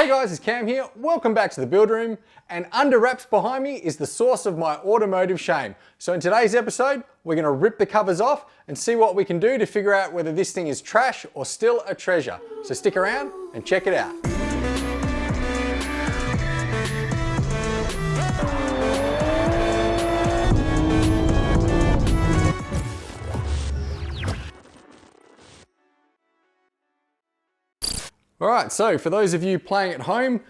Hey guys, it's Cam here. Welcome back to the build room. And under wraps behind me is the source of my automotive shame. So in today's episode, we're gonna rip the covers off and see what we can do to figure out whether this thing is trash or still a treasure. So stick around and check it out. All right, so for those of you playing at home,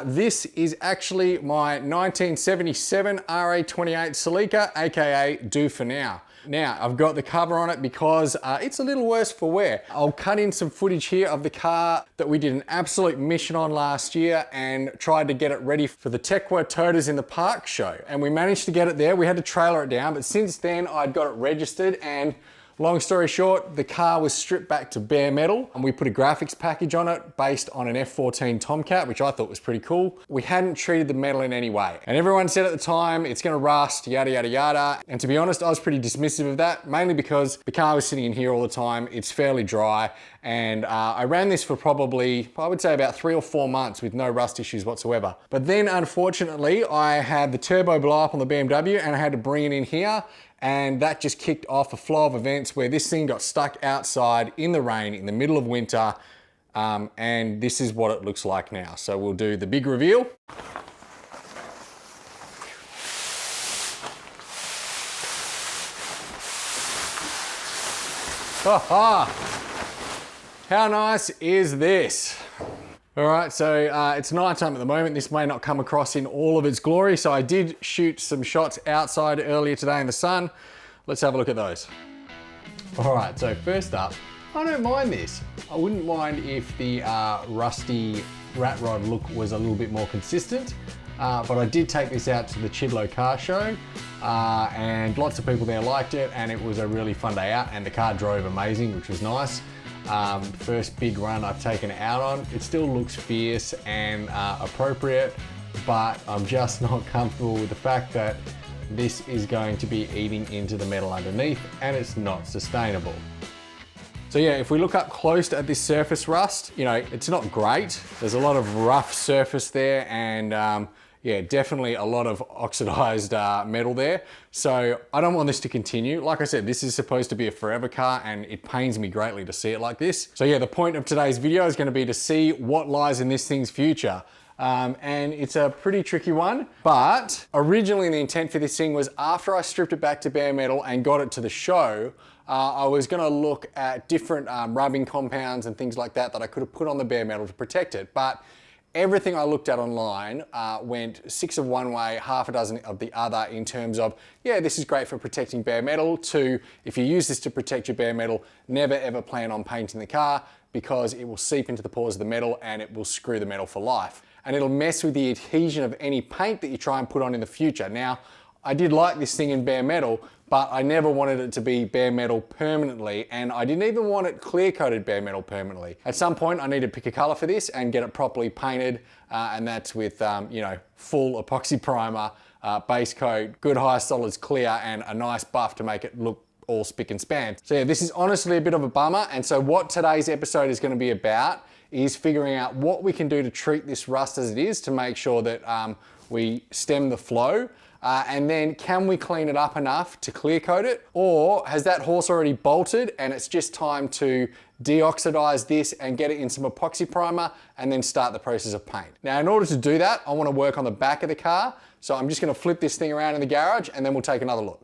this is actually my 1977 RA28 Celica, aka Doofa Now. Now, I've got the cover on it because it's a little worse for wear. I'll cut in some footage here of the car that we did an absolute mission on last year and tried to get it ready for the Tekwa Todas in the Park show. And we managed to get it there. We had to trailer it down, but since then I'd got it registered, and long story short, the car was stripped back to bare metal and we put a graphics package on it based on an F14 Tomcat, which I thought was pretty cool. We hadn't treated the metal in any way. And everyone said at the time, it's gonna rust, yada, yada, yada. And to be honest, I was pretty dismissive of that, mainly because the car was sitting in here all the time. It's fairly dry. And I ran this for probably, I would say about 3 or 4 months with no rust issues whatsoever. But then unfortunately, I had the turbo blow up on the BMW and I had to bring it in here. And that just kicked off a flow of events where this thing got stuck outside in the rain in the middle of winter. And this is what it looks like now. So we'll do the big reveal. How nice is this? All right, so it's nighttime at the moment. This may not come across in all of its glory. So I did shoot some shots outside earlier today in the sun. Let's have a look at those. All right, so first up, I don't mind this. I wouldn't mind if the rusty rat rod look was a little bit more consistent, but I did take this out to the Chidlow car show and lots of people there liked it, and it was a really fun day out, and the car drove amazing, which was nice. First big run I've taken it out on. It still looks fierce and appropriate, but I'm just not comfortable with the fact that this is going to be eating into the metal underneath and it's not sustainable. So yeah, if we look up close at this surface rust, you know, it's not great. There's a lot of rough surface there and yeah, definitely a lot of oxidized metal there. So I don't want this to continue. Like I said, this is supposed to be a forever car and it pains me greatly to see it like this. So yeah, the point of today's video is gonna be to see what lies in this thing's future. And it's a pretty tricky one, but originally the intent for this thing was after I stripped it back to bare metal and got it to the show, I was gonna look at different rubbing compounds and things like that that I could have put on the bare metal to protect it. But everything I looked at online went 6 of one way, half a dozen of the other in terms of, yeah, this is great for protecting bare metal, to if you use this to protect your bare metal, never ever plan on painting the car because it will seep into the pores of the metal and it will screw the metal for life. And it'll mess with the adhesion of any paint that you try and put on in the future. Now, I did like this thing in bare metal, but I never wanted it to be bare metal permanently, and I didn't even want it clear coated bare metal permanently. At some point, I need to pick a color for this and get it properly painted, and that's with you know, full epoxy primer, base coat, good high solids clear, and a nice buff to make it look all spick and span. So yeah, this is honestly a bit of a bummer, and so what today's episode is gonna be about is figuring out what we can do to treat this rust as it is to make sure that we stem the flow. And then can we clean it up enough to clear coat it? Or has that horse already bolted and it's just time to deoxidize this and get it in some epoxy primer and then start the process of paint? Now, in order to do that, I want to work on the back of the car. So I'm just going to flip this thing around in the garage and then we'll take another look.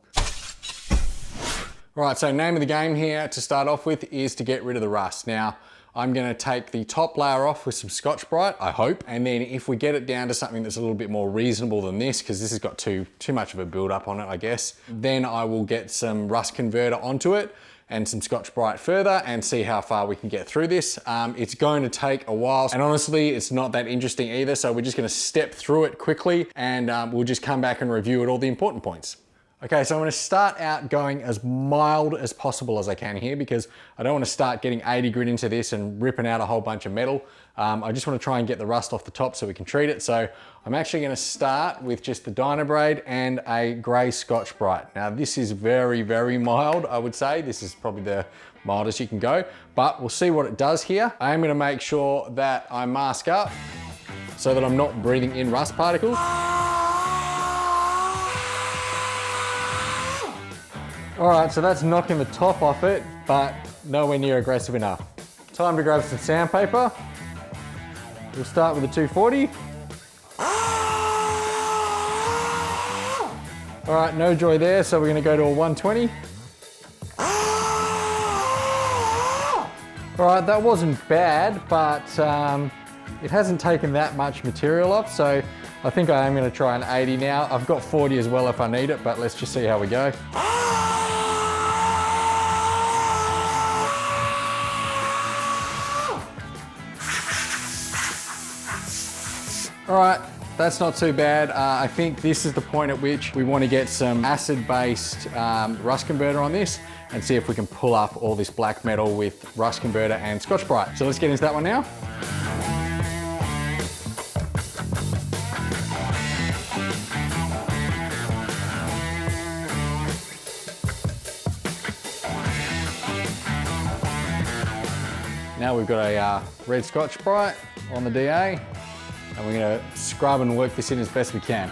All right, so name of the game here to start off with is to get rid of the rust. Now, I'm gonna take the top layer off with some Scotch-Brite, I hope. And then if we get it down to something that's a little bit more reasonable than this, because this has got too much of a build up on it, I guess, then I will get some rust converter onto it and some Scotch-Brite further and see how far we can get through this. It's going to take a while, and honestly, it's not that interesting either, so we're just gonna step through it quickly and we'll just come back and review at all the important points. Okay, so I'm gonna start out going as mild as possible as I can here because I don't wanna start getting 80 grit into this and ripping out a whole bunch of metal. I just wanna try and get the rust off the top so we can treat it. So I'm actually gonna start with just the Dynabrade and a gray Scotch-Brite. Now this is very, very mild, I would say. This is probably the mildest you can go, but we'll see what it does here. I am gonna make sure that I mask up so that I'm not breathing in rust particles. All right, so that's knocking the top off it, but nowhere near aggressive enough. Time to grab some sandpaper. We'll start with the 240. All right, no joy there, so we're gonna go to a 120. All right, that wasn't bad, but it hasn't taken that much material off, so I think I am gonna try an 80 now. I've got 40 as well if I need it, but let's just see how we go. All right, that's not too bad. I think this is the point at which we want to get some acid-based rust converter on this and see if we can pull up all this black metal with rust converter and Scotch-Brite. So let's get into that one now. Now we've got a red Scotch-Brite on the DA. And we're going to scrub and work this in as best we can.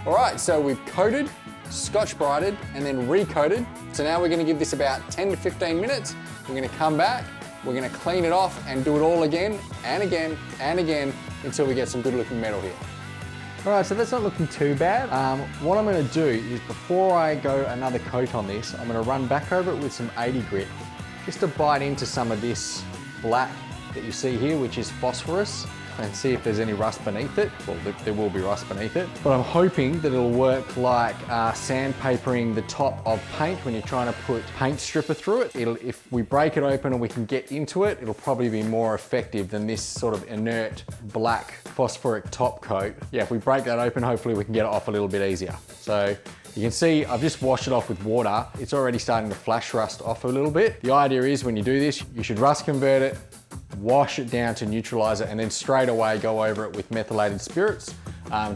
All right, so we've coated, Scotch-Brited, and then recoated. So now we're going to give this about 10 to 15 minutes. We're going to come back, we're going to clean it off and do it all again and again and again until we get some good looking metal here. All right, so that's not looking too bad. What I'm gonna do is before I go another coat on this, I'm gonna run back over it with some 80 grit, just to bite into some of this black that you see here, which is phosphorus, and see if there's any rust beneath it. Well, there will be rust beneath it, but I'm hoping that it'll work like sandpapering the top of paint when you're trying to put paint stripper through it. If we break it open and we can get into it, it'll probably be more effective than this sort of inert black phosphoric top coat. Yeah, if we break that open, hopefully we can get it off a little bit easier. So you can see I've just washed it off with water. It's already starting to flash rust off a little bit. The idea is when you do this, you should rust convert it, wash it down to neutralize it, and then straight away go over it with methylated spirits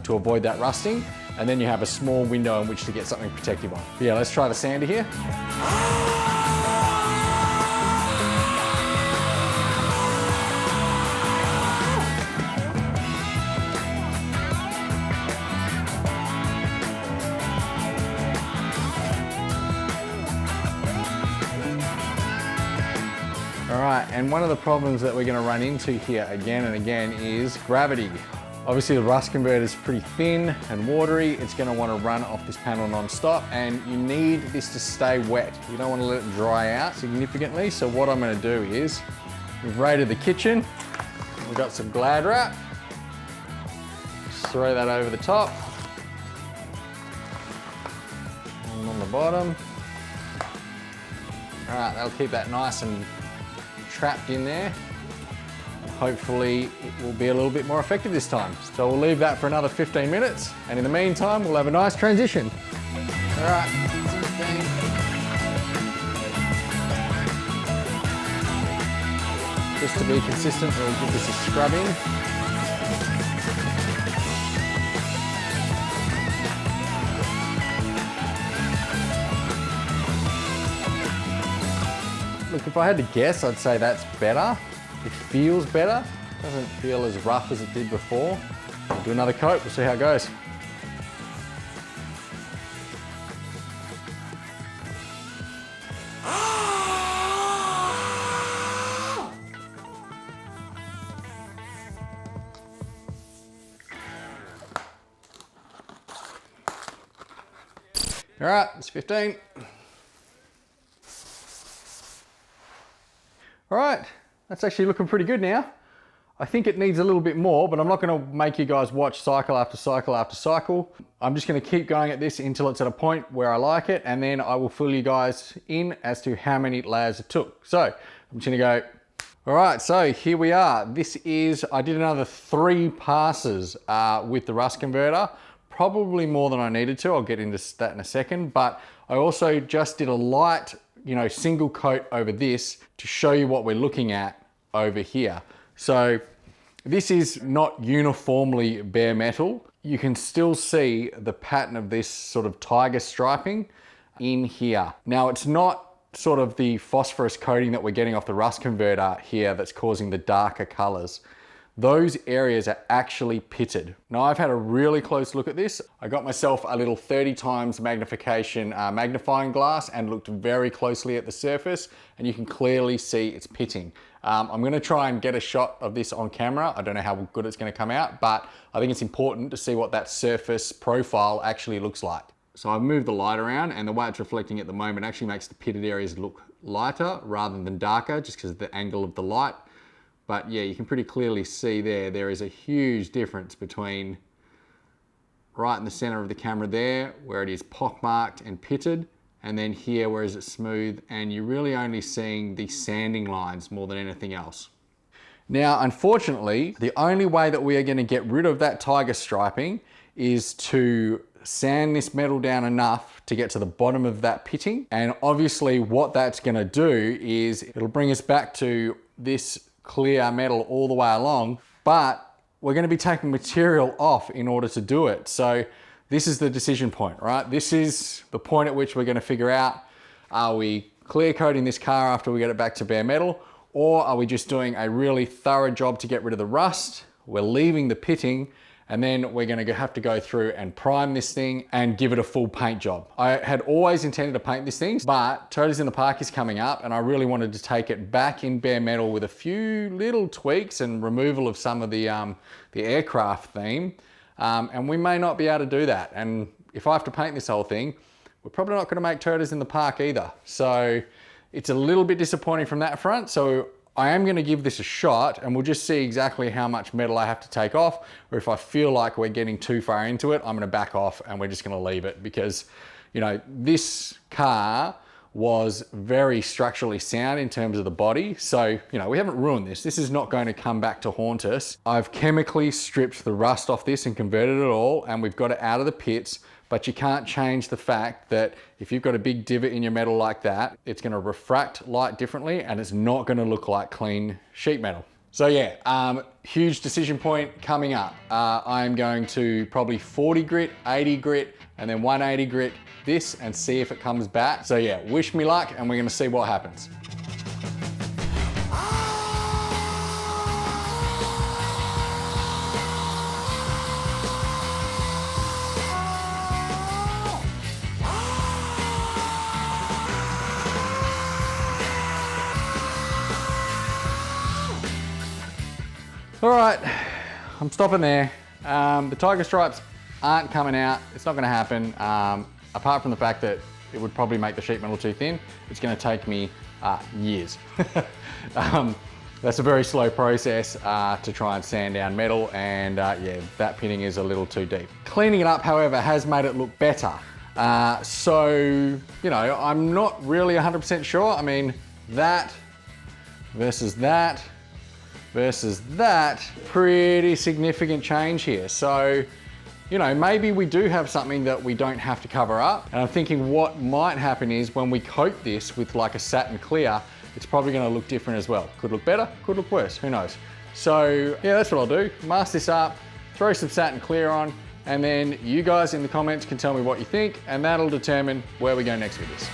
to avoid that rusting. And then you have a small window in which to get something protective on. But yeah, let's try the sander here. All right, and one of the problems that we're gonna run into here again and again is gravity. Obviously the rust converter is pretty thin and watery. It's gonna wanna run off this panel non-stop, and you need this to stay wet. You don't wanna let it dry out significantly. So what I'm gonna do is, we've raided the kitchen. We've got some Glad wrap. Just throw that over the top. And on the bottom. All right, that'll keep that nice and trapped in there. Hopefully it will be a little bit more effective this time. So we'll leave that for another 15 minutes. And in the meantime, we'll have a nice transition. All right. Just to be consistent, we'll give this a scrub in. Look, if I had to guess, I'd say that's better. It feels better. Doesn't feel as rough as it did before. We'll do another coat, we'll see how it goes. All right, it's 15. All right, that's actually looking pretty good now. I think it needs a little bit more, but I'm not gonna make you guys watch cycle after cycle after cycle. I'm just gonna keep going at this until it's at a point where I like it, and then I will fill you guys in as to how many layers it took. So I'm just gonna go, all right, so here we are. This is, I did another 3 passes with the rust converter, probably more than I needed to. I'll get into that in a second, but I also just did a light, single coat over this to show you what we're looking at over here. So This is not uniformly bare metal. You can still see the pattern of this sort of tiger striping in here. Now it's not sort of the phosphorus coating that we're getting off the rust converter here that's causing the darker colors. Those areas are actually pitted. Now I've had a really close look at this. I got myself a little 30 times magnification magnifying glass and looked very closely at the surface, and you can clearly see it's pitting. I'm gonna try and get a shot of this on camera. I don't know how good it's gonna come out, but I think it's important to see what that surface profile actually looks like. So I've moved the light around, and the way it's reflecting at the moment actually makes the pitted areas look lighter rather than darker, just because of the angle of the light. But yeah, you can pretty clearly see there is a huge difference between right in the center of the camera there, where it is pockmarked and pitted, and then here, where is it smooth, and you're really only seeing the sanding lines more than anything else. Now, unfortunately, the only way that we are gonna get rid of that tiger striping is to sand this metal down enough to get to the bottom of that pitting. And obviously what that's gonna do is it'll bring us back to this clear metal all the way along, but we're going to be taking material off in order to do it. So this is the decision point, right? This is the point at which we're going to figure out, are we clear coating this car after we get it back to bare metal, or are we just doing a really thorough job to get rid of the rust? We're leaving the pitting, and then we're gonna have to go through and prime this thing and give it a full paint job. I had always intended to paint this thing, but Toto's in the Park is coming up, and I really wanted to take it back in bare metal with a few little tweaks and removal of some of the aircraft theme. And we may not be able to do that. And if I have to paint this whole thing, we're probably not gonna make Toto's in the Park either. So it's a little bit disappointing from that front. So I am gonna give this a shot, and we'll just see exactly how much metal I have to take off, or if I feel like we're getting too far into it, I'm gonna back off and we're just gonna leave it, because, you know, this car was very structurally sound in terms of the body. So, you know, we haven't ruined this. This is not going to come back to haunt us. I've chemically stripped the rust off this and converted it all, and we've got it out of the pits. But you can't change the fact that if you've got a big divot in your metal like that, it's gonna refract light differently, and it's not gonna look like clean sheet metal. So yeah, huge decision point coming up. I'm going to probably 40 grit, 80 grit, and then 180 grit this and see if it comes back. So yeah, wish me luck, and we're gonna see what happens. All right, I'm stopping there. The tiger stripes aren't coming out. It's not gonna happen. Apart from the fact that it would probably make the sheet metal too thin, it's gonna take me years. That's a very slow process to try and sand down metal, and yeah, that pitting is a little too deep. Cleaning it up, however, has made it look better. So, you know, I'm not really 100% sure. I mean, that versus that, pretty significant change here. So, you know, maybe we do have something that we don't have to cover up. And I'm thinking what might happen is when we coat this with like a satin clear, it's probably gonna look different as well. Could look better, could look worse, who knows? So yeah, that's what I'll do. Mask this up, throw some satin clear on, and then you guys in the comments can tell me what you think, and that'll determine where we go next with this.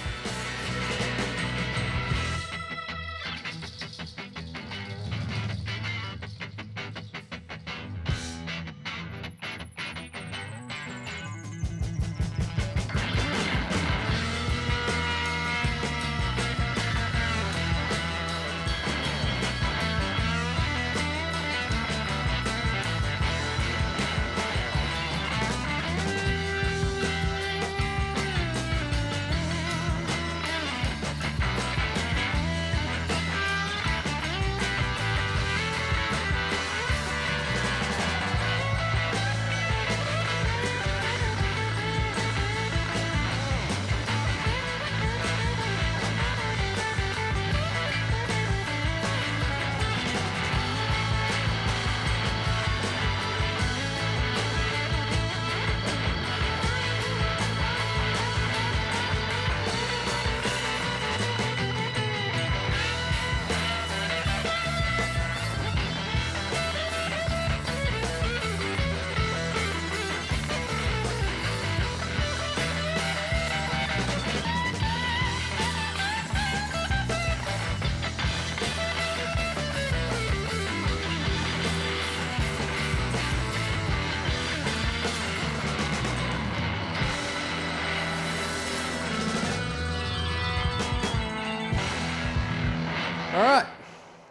All right,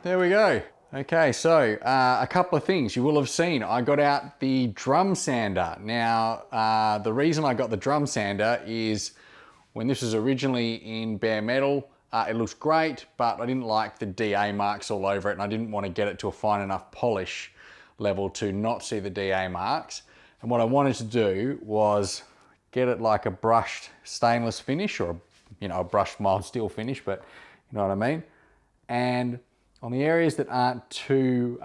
there we go. Okay, so a couple of things you will have seen. I got out the drum sander. Now, the reason I got the drum sander is when this was originally in bare metal, it looks great, but I didn't like the DA marks all over it, and I didn't want to get it to a fine enough polish level to not see the DA marks. And what I wanted to do was get it like a brushed stainless finish, or a brushed mild steel finish, but you know what I mean. And on the areas that aren't too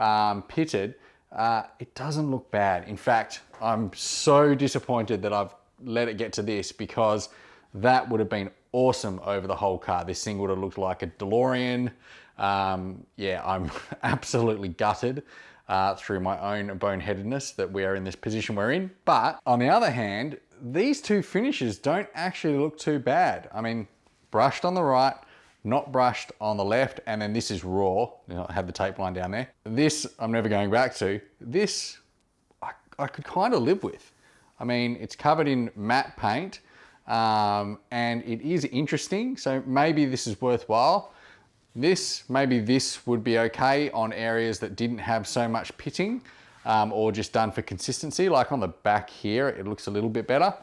pitted, it doesn't look bad. In fact, I'm so disappointed that I've let it get to this, because that would have been awesome over the whole car. This thing would have looked like a DeLorean. Yeah, I'm absolutely gutted through my own boneheadedness that we are in this position we're in. But on the other hand, these two finishes don't actually look too bad. I mean, brushed on the right, not brushed on the left, and then this is raw. I had the tape line down there. This I'm never going back to. This I could kind of live with. I mean, it's covered in matte paint, and it is interesting, so maybe this is worthwhile. Maybe this would be okay on areas that didn't have so much pitting, or just done for consistency. Like on the back here, it looks a little bit better.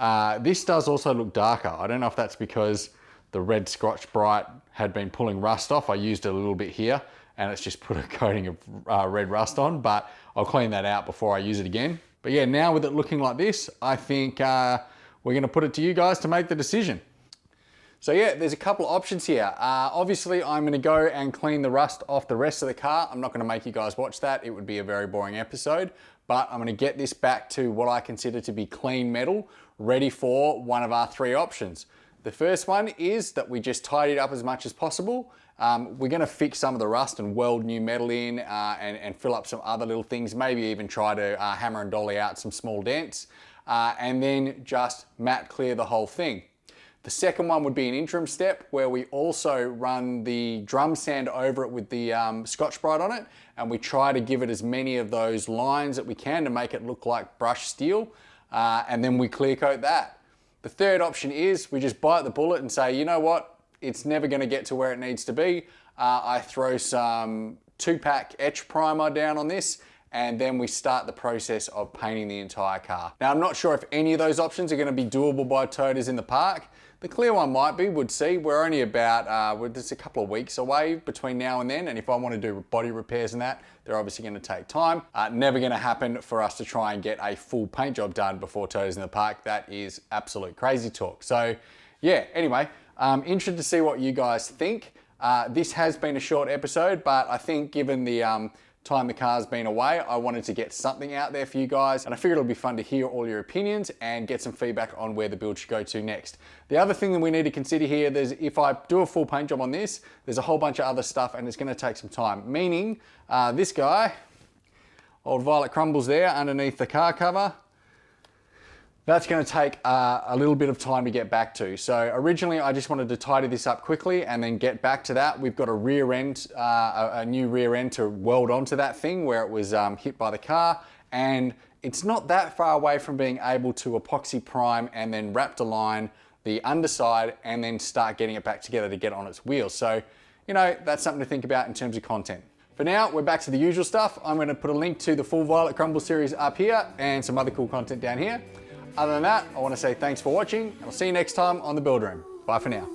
This does also look darker. I don't know if that's because the red Scotch Brite had been pulling rust off. I used it a little bit here, and it's just put a coating of red rust on, but I'll clean that out before I use it again. But yeah, now with it looking like this, I think we're gonna put it to you guys to make the decision. So yeah, there's a couple of options here. Obviously, I'm gonna go and clean the rust off the rest of the car. I'm not gonna make you guys watch that. It would be a very boring episode, but I'm gonna get this back to what I consider to be clean metal, ready for one of our three options. The first one is that we just tidy it up as much as possible. We're gonna fix some of the rust and weld new metal in and fill up some other little things, maybe even try to hammer and dolly out some small dents, and then just matte clear the whole thing. The second one would be an interim step where we also run the drum sand over it with the Scotch Brite on it, and we try to give it as many of those lines that we can to make it look like brushed steel, and then we clear coat that. The third option is we just bite the bullet and say, you know what, it's never gonna get to where it needs to be. I throw some 2-pack etch primer down on this, and then we start the process of painting the entire car. Now, I'm not sure if any of those options are gonna be doable by Toyoters in the park. The clear one might be, we'd see. We're only about, just a couple of weeks away between now and then, and if I want to do body repairs and that, they're obviously going to take time. Never going to happen for us to try and get a full paint job done before Toyoters in the park. That is absolute crazy talk. So yeah, anyway, interested to see what you guys think. This has been a short episode, but I think given the time the car's been away, I wanted to get something out there for you guys, and I figured it'll be fun to hear all your opinions and get some feedback on where the build should go to next. The other thing that we need to consider here is if I do a full paint job on this, there's a whole bunch of other stuff and it's gonna take some time, meaning this guy, old Violet Crumbles there underneath the car cover, that's going to take a little bit of time to get back to. So originally I just wanted to tidy this up quickly and then get back to that. We've got a rear end, a new rear end to weld onto that thing where it was hit by the car, and it's not that far away from being able to epoxy prime and then wrap align the underside and then start getting it back together to get on its wheels. So, you know, that's something to think about in terms of content. For now, we're back to the usual stuff. I'm going to put a link to the full Violet Crumble series up here and some other cool content down here. Other than that, I want to say thanks for watching, and I'll see you next time on The Build Room. Bye for now.